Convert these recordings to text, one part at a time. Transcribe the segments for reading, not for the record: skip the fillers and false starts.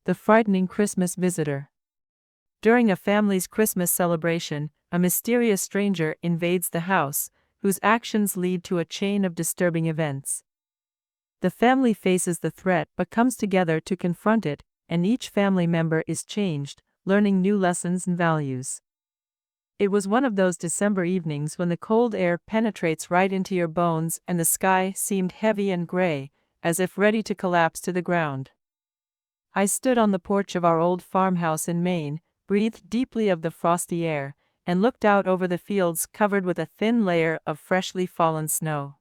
The frightening Christmas visitor. During a family's Christmas celebration, a mysterious stranger invades the house, whose actions lead to a chain of disturbing events. The family faces the threat but comes together to confront it, and each family member is changed, learning new lessons and values. It was one of those December evenings when the cold air penetrates right into your bones and the sky seemed heavy and gray, as if ready to collapse to the ground. I stood on the porch of our old farmhouse in Maine, breathed deeply of the frosty air, and looked out over the fields covered with a thin layer of freshly fallen snow.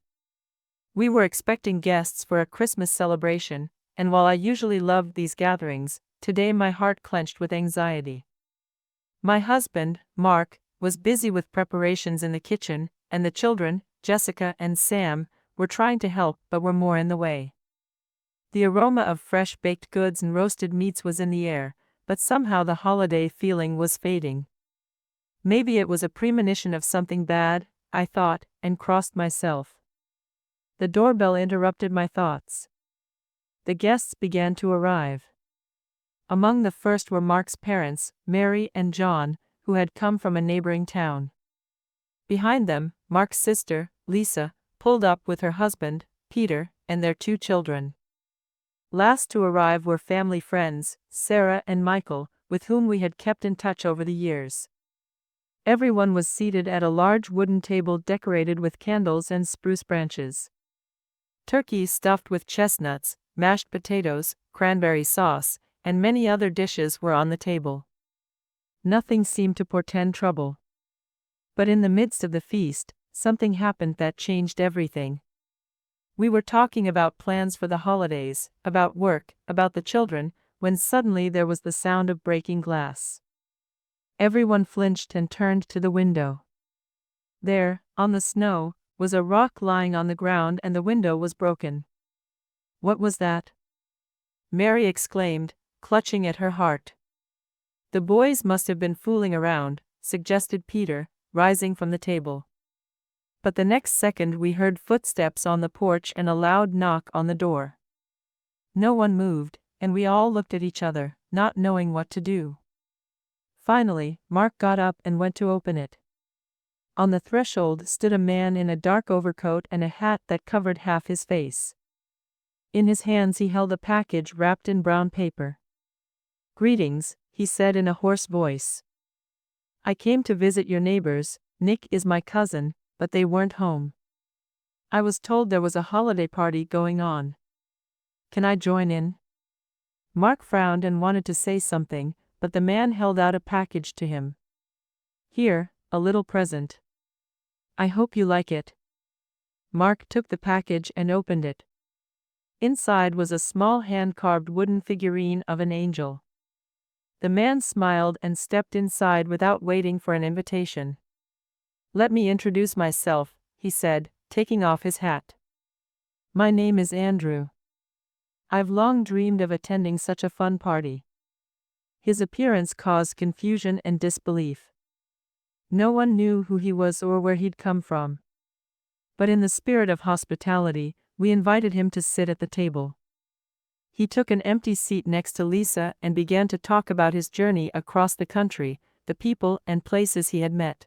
We were expecting guests for a Christmas celebration, and while I usually loved these gatherings, today my heart clenched with anxiety. My husband, Mark, was busy with preparations in the kitchen, and the children, Jessica and Sam, were trying to help but were more in the way. The aroma of fresh baked goods and roasted meats was in the air, but somehow the holiday feeling was fading. Maybe it was a premonition of something bad, I thought, and crossed myself. The doorbell interrupted my thoughts. The guests began to arrive. Among the first were Mark's parents, Mary and John, who had come from a neighboring town. Behind them, Mark's sister, Lisa, pulled up with her husband, Peter, and their 2 children. Last to arrive were family friends, Sarah and Michael, with whom we had kept in touch over the years. Everyone was seated at a large wooden table decorated with candles and spruce branches. Turkeys stuffed with chestnuts, mashed potatoes, cranberry sauce, and many other dishes were on the table. Nothing seemed to portend trouble. But in the midst of the feast, something happened that changed everything. We were talking about plans for the holidays, about work, about the children, when suddenly there was the sound of breaking glass. Everyone flinched and turned to the window. There, on the snow, was a rock lying on the ground and the window was broken. "What was that?" Mary exclaimed, clutching at her heart. "The boys must have been fooling around," suggested Peter, rising from the table. But the next second we heard footsteps on the porch and a loud knock on the door. No one moved, and we all looked at each other, not knowing what to do. Finally, Mark got up and went to open it. On the threshold stood a man in a dark overcoat and a hat that covered half his face. In his hands he held a package wrapped in brown paper. "Greetings," he said in a hoarse voice. "I came to visit your neighbors. Nick is my cousin, but they weren't home. I was told there was a holiday party going on. Can I join in?" Mark frowned and wanted to say something, but the man held out a package to him. "Here, a little present. I hope you like it." Mark took the package and opened it. Inside was a small hand-carved wooden figurine of an angel. The man smiled and stepped inside without waiting for an invitation. "Let me introduce myself," he said, taking off his hat. "My name is Andrew. I've long dreamed of attending such a fun party." His appearance caused confusion and disbelief. No one knew who he was or where he'd come from. But in the spirit of hospitality, we invited him to sit at the table. He took an empty seat next to Lisa and began to talk about his journey across the country, the people and places he had met.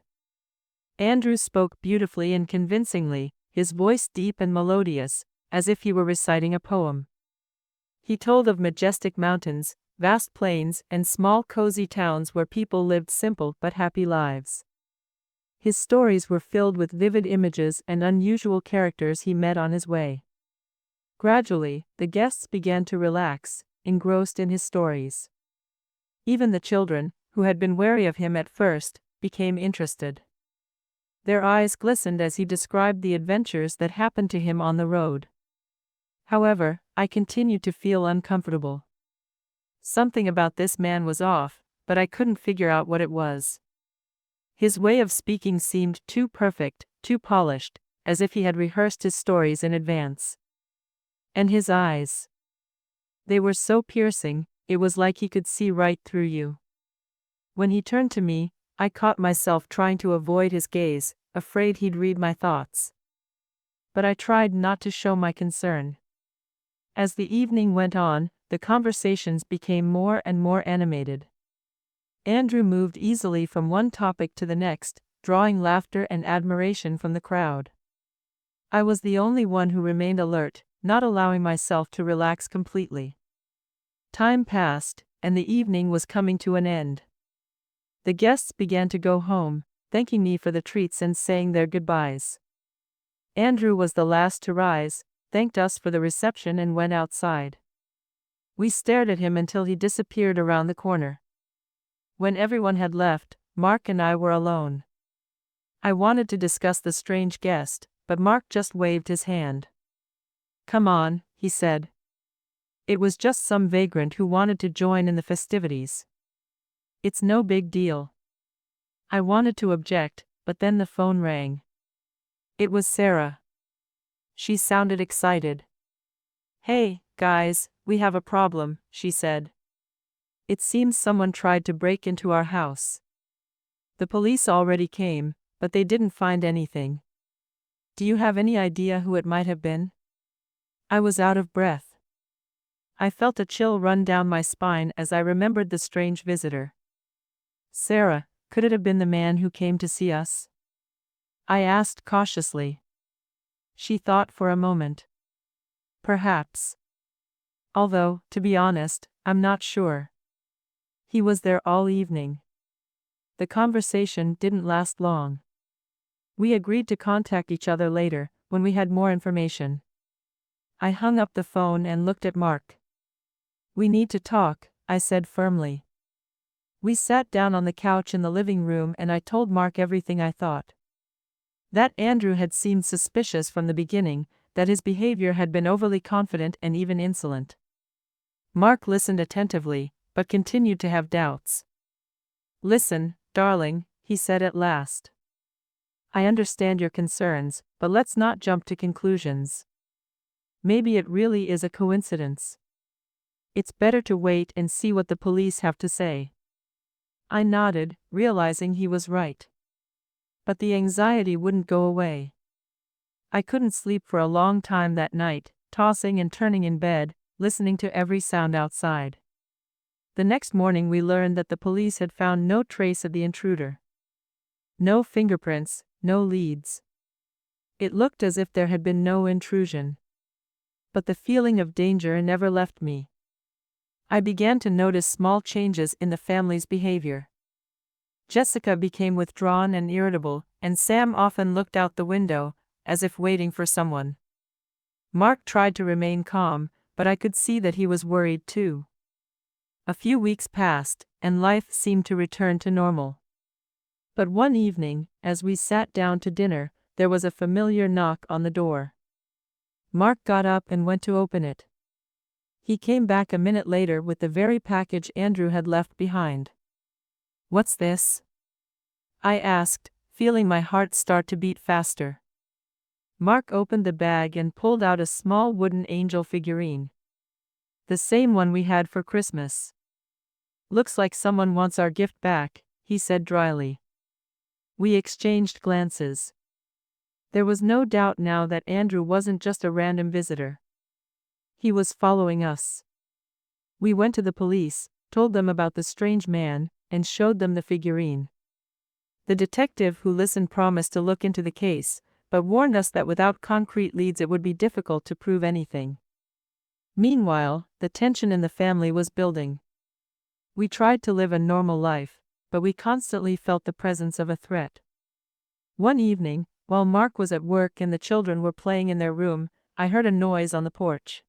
Andrew spoke beautifully and convincingly, his voice deep and melodious, as if he were reciting a poem. He told of majestic mountains, vast plains, and small cozy towns where people lived simple but happy lives. His stories were filled with vivid images and unusual characters he met on his way. Gradually, the guests began to relax, engrossed in his stories. Even the children, who had been wary of him at first, became interested. Their eyes glistened as he described the adventures that happened to him on the road. However, I continued to feel uncomfortable. Something about this man was off, but I couldn't figure out what it was. His way of speaking seemed too perfect, too polished, as if he had rehearsed his stories in advance. And his eyes. They were so piercing, it was like he could see right through you. When he turned to me, I caught myself trying to avoid his gaze, afraid he'd read my thoughts. But I tried not to show my concern. As the evening went on, the conversations became more and more animated. Andrew moved easily from one topic to the next, drawing laughter and admiration from the crowd. I was the only one who remained alert, not allowing myself to relax completely. Time passed, and the evening was coming to an end. The guests began to go home, thanking me for the treats and saying their goodbyes. Andrew was the last to rise, thanked us for the reception and went outside. We stared at him until he disappeared around the corner. When everyone had left, Mark and I were alone. I wanted to discuss the strange guest, but Mark just waved his hand. "Come on," he said. It was just some vagrant who wanted to join in the festivities. It's no big deal. I wanted to object, but then the phone rang. It was Sarah. She sounded excited. "Hey, guys, we have a problem," she said. "It seems someone tried to break into our house. The police already came, but they didn't find anything. Do you have any idea who it might have been?" I was out of breath. I felt a chill run down my spine as I remembered the strange visitor. "Sarah, could it have been the man who came to see us?" I asked cautiously. She thought for a moment. "Perhaps. Although, to be honest, I'm not sure. He was there all evening." The conversation didn't last long. We agreed to contact each other later, when we had more information. I hung up the phone and looked at Mark. "We need to talk," I said firmly. We sat down on the couch in the living room and I told Mark everything I thought. That Andrew had seemed suspicious from the beginning, that his behavior had been overly confident and even insolent. Mark listened attentively, but continued to have doubts. "Listen, darling," he said at last. "I understand your concerns, but let's not jump to conclusions. Maybe it really is a coincidence. It's better to wait and see what the police have to say." I nodded, realizing he was right. But the anxiety wouldn't go away. I couldn't sleep for a long time that night, tossing and turning in bed, listening to every sound outside. The next morning we learned that the police had found no trace of the intruder. No fingerprints, no leads. It looked as if there had been no intrusion. But the feeling of danger never left me. I began to notice small changes in the family's behavior. Jessica became withdrawn and irritable, and Sam often looked out the window, as if waiting for someone. Mark tried to remain calm, but I could see that he was worried too. A few weeks passed, and life seemed to return to normal. But one evening, as we sat down to dinner, there was a familiar knock on the door. Mark got up and went to open it. He came back a minute later with the very package Andrew had left behind. "What's this?" I asked, feeling my heart start to beat faster. Mark opened the bag and pulled out a small wooden angel figurine. The same one we had for Christmas. "Looks like someone wants our gift back," he said dryly. We exchanged glances. There was no doubt now that Andrew wasn't just a random visitor. He was following us. We went to the police, told them about the strange man, and showed them the figurine. The detective who listened promised to look into the case, but warned us that without concrete leads it would be difficult to prove anything. Meanwhile, the tension in the family was building. We tried to live a normal life, but we constantly felt the presence of a threat. One evening, while Mark was at work and the children were playing in their room, I heard a noise on the porch.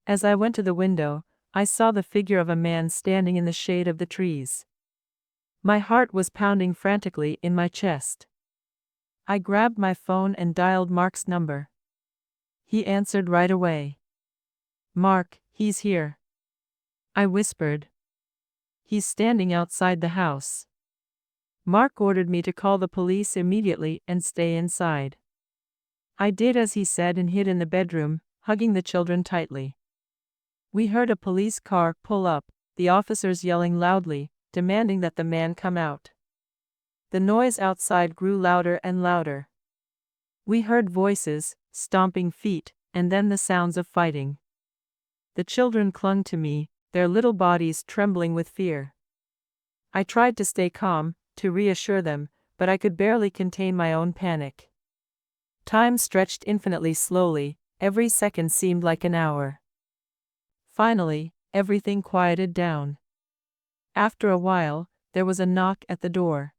As I went to the window, I saw the figure of a man standing in the shade of the trees. My heart was pounding frantically in my chest. I grabbed my phone and dialed Mark's number. He answered right away. "Mark, he's here," I whispered. "He's standing outside the house." Mark ordered me to call the police immediately and stay inside. I did as he said and hid in the bedroom, hugging the children tightly. We heard a police car pull up, the officers yelling loudly, demanding that the man come out. The noise outside grew louder and louder. We heard voices, stomping feet, and then the sounds of fighting. The children clung to me, their little bodies trembling with fear. I tried to stay calm, to reassure them, but I could barely contain my own panic. Time stretched infinitely slowly, every second seemed like an hour. Finally, everything quieted down. After a while, there was a knock at the door.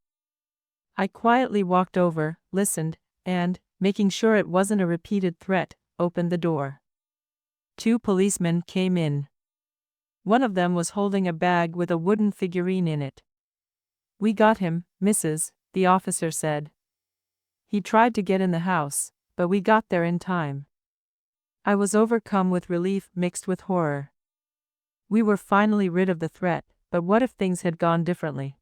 I quietly walked over, listened, and, making sure it wasn't a repeated threat, opened the door. 2 policemen came in. One of them was holding a bag with a wooden figurine in it. "We got him, Mrs., the officer said. He tried to get in the house, but we got there in time." I was overcome with relief mixed with horror. We were finally rid of the threat, but what if things had gone differently?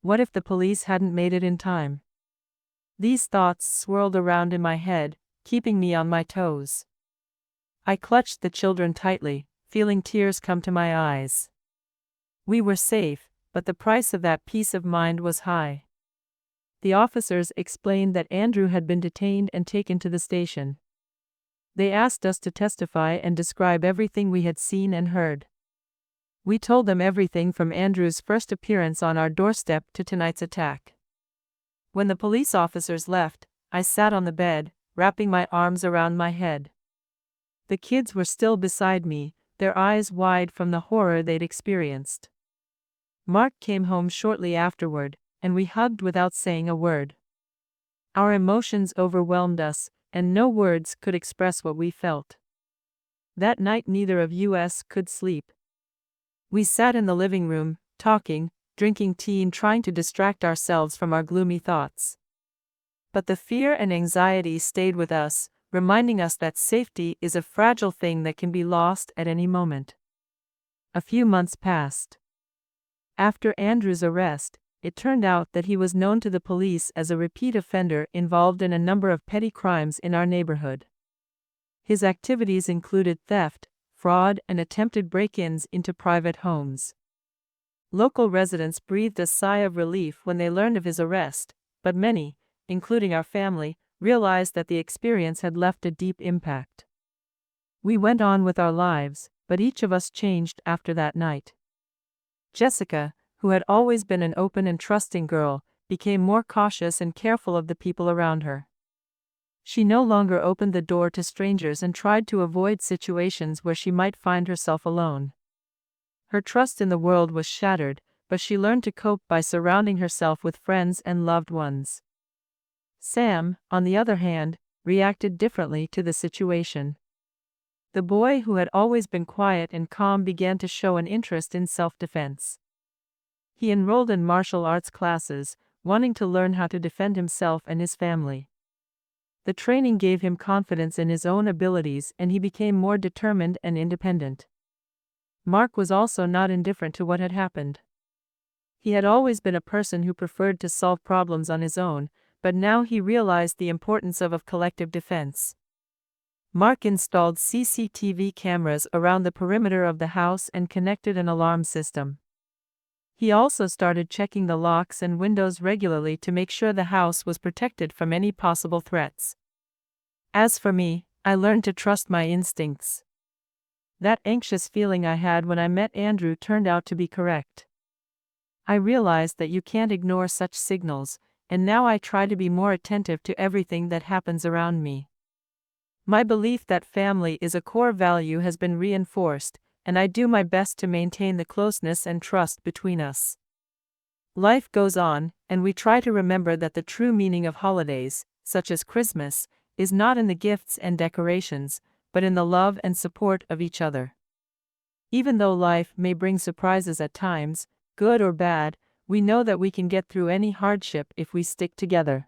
What if the police hadn't made it in time? These thoughts swirled around in my head, keeping me on my toes. I clutched the children tightly, feeling tears come to my eyes. We were safe, but the price of that peace of mind was high. The officers explained that Andrew had been detained and taken to the station. They asked us to testify and describe everything we had seen and heard. We told them everything from Andrew's first appearance on our doorstep to tonight's attack. When the police officers left, I sat on the bed, wrapping my arms around my head. The kids were still beside me, their eyes wide from the horror they'd experienced. Mark came home shortly afterward, and we hugged without saying a word. Our emotions overwhelmed us, and no words could express what we felt. That night neither of us could sleep. We sat in the living room, talking, drinking tea and trying to distract ourselves from our gloomy thoughts. But the fear and anxiety stayed with us, reminding us that safety is a fragile thing that can be lost at any moment. A few months passed. After Andrew's arrest, it turned out that he was known to the police as a repeat offender involved in a number of petty crimes in our neighborhood. His activities included theft, fraud, and attempted break-ins into private homes. Local residents breathed a sigh of relief when they learned of his arrest, but many, including our family, realized that the experience had left a deep impact. We went on with our lives, but each of us changed after that night. Jessica, who had always been an open and trusting girl, became more cautious and careful of the people around her. She no longer opened the door to strangers and tried to avoid situations where she might find herself alone. Her trust in the world was shattered, but she learned to cope by surrounding herself with friends and loved ones. Sam, on the other hand, reacted differently to the situation. The boy who had always been quiet and calm began to show an interest in self-defense. He enrolled in martial arts classes, wanting to learn how to defend himself and his family. The training gave him confidence in his own abilities and he became more determined and independent. Mark was also not indifferent to what had happened. He had always been a person who preferred to solve problems on his own, but now he realized the importance of collective defense. Mark installed CCTV cameras around the perimeter of the house and connected an alarm system. He also started checking the locks and windows regularly to make sure the house was protected from any possible threats. As for me, I learned to trust my instincts. That anxious feeling I had when I met Andrew turned out to be correct. I realized that you can't ignore such signals, and now I try to be more attentive to everything that happens around me. My belief that family is a core value has been reinforced, and I do my best to maintain the closeness and trust between us. Life goes on, and we try to remember that the true meaning of holidays, such as Christmas, is not in the gifts and decorations, but in the love and support of each other. Even though life may bring surprises at times, good or bad, we know that we can get through any hardship if we stick together.